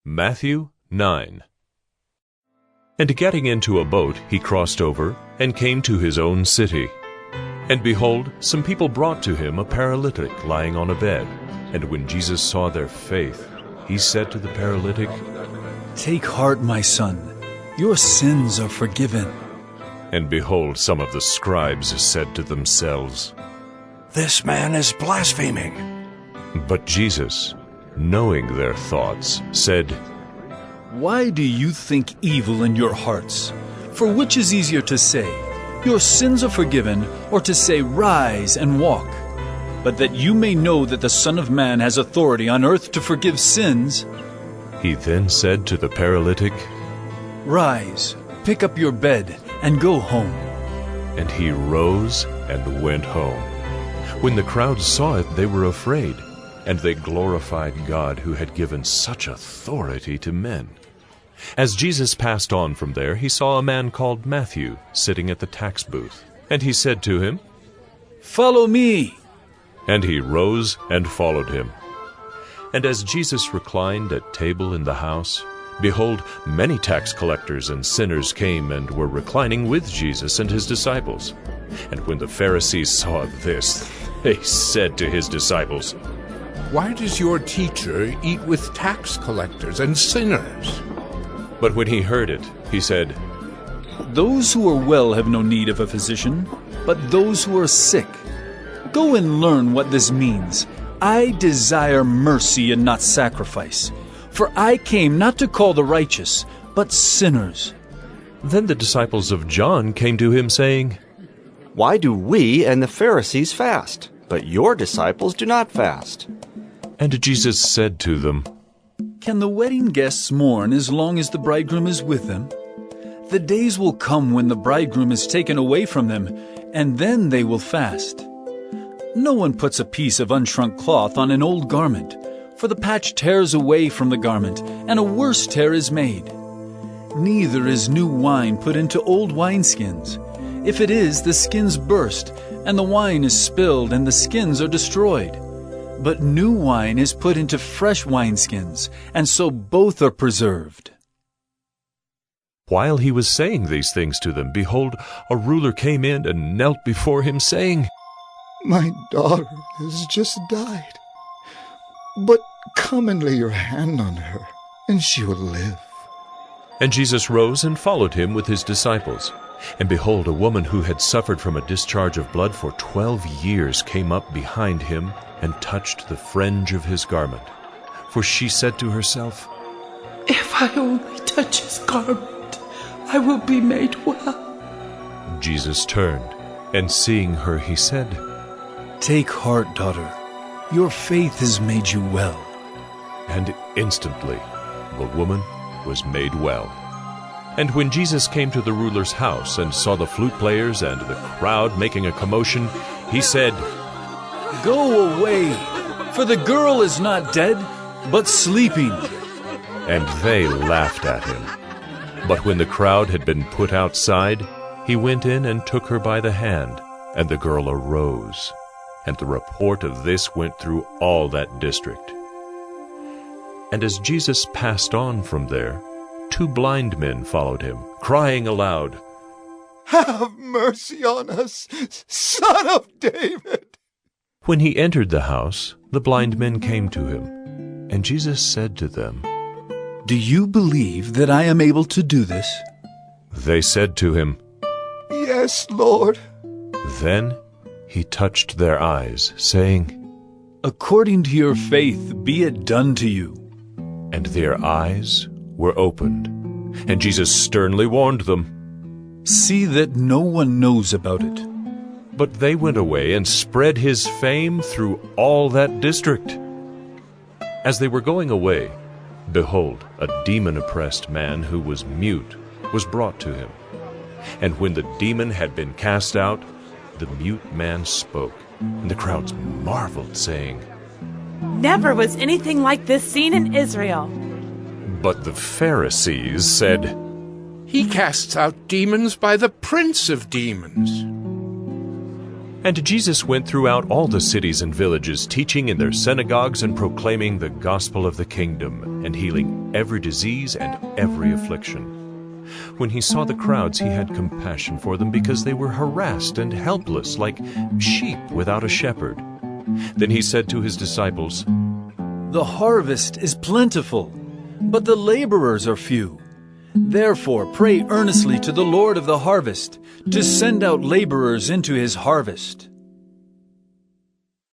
Matthew 9. And getting into a boat, he crossed over, and came to his own city. And behold, some people brought to him a paralytic lying on a bed. And when Jesus saw their faith, he said to the paralytic, "Take heart, my son, your sins are forgiven." And behold, some of the scribes said to themselves, "This man is blaspheming." But Jesus, knowing their thoughts, said, Why do you think evil in your hearts? For which is easier to say, "Your sins are forgiven," or to say, "Rise and walk"? But that you may know that the Son of Man has authority on earth to forgive sins. He then said to the paralytic, Rise, pick up your bed, and go home. And he rose and went home. When the crowd saw it, they were afraid, and they glorified God who had given such authority to men. As Jesus passed on from there, he saw a man called Matthew sitting at the tax booth. And he said to him, Follow me. And he rose and followed him. And as Jesus reclined at table in the house, behold, many tax collectors and sinners came and were reclining with Jesus and his disciples. And when the Pharisees saw this, they said to his disciples, Why does your teacher eat with tax collectors and sinners? But when he heard it, he said, Those who are well have no need of a physician, but those who are sick. Go and learn what this means. I desire mercy and not sacrifice. For I came not to call the righteous, but sinners. Then the disciples of John came to him, saying, Why do we and the Pharisees fast, but your disciples do not fast? And Jesus said to them, Can the wedding guests mourn as long as the bridegroom is with them? The days will come when the bridegroom is taken away from them, and then they will fast. No one puts a piece of unshrunk cloth on an old garment, for the patch tears away from the garment, and a worse tear is made. Neither is new wine put into old wineskins. If it is, the skins burst, and the wine is spilled, and the skins are destroyed. But new wine is put into fresh wineskins, and so both are preserved. While he was saying these things to them, behold, a ruler came in and knelt before him, saying, My daughter has just died, but come and lay your hand on her, and she will live. And Jesus rose and followed him with his disciples. And behold, a woman who had suffered from a discharge of blood for 12 years came up behind him and touched the fringe of his garment. For she said to herself, If I only touch his garment, I will be made well. Jesus turned, and seeing her, he said, Take heart, daughter. Your faith has made you well. And instantly the woman was made well. And when Jesus came to the ruler's house and saw the flute players and the crowd making a commotion, he said, Go away, for the girl is not dead, but sleeping. And they laughed at him. But when the crowd had been put outside, he went in and took her by the hand, and the girl arose. And the report of this went through all that district. And as Jesus passed on from there, 2 blind men followed him, crying aloud, Have mercy on us, Son of David! When he entered the house, the blind men came to him. And Jesus said to them, Do you believe that I am able to do this? They said to him, Yes, Lord. Then he touched their eyes, saying, According to your faith, be it done to you. And their eyes were opened. And Jesus sternly warned them. See that no one knows about it. But they went away and spread his fame through all that district. As they were going away, behold, a demon-oppressed man who was mute was brought to him. And when the demon had been cast out, the mute man spoke, and the crowds marveled, saying, Never was anything like this seen in Israel. But the Pharisees said, He casts out demons by the prince of demons. And Jesus went throughout all the cities and villages, teaching in their synagogues and proclaiming the gospel of the kingdom, and healing every disease and every affliction. When he saw the crowds, he had compassion for them, because they were harassed and helpless, like sheep without a shepherd. Then he said to his disciples, "The harvest is plentiful, but the laborers are few. Therefore pray earnestly to the Lord of the harvest to send out laborers into his harvest."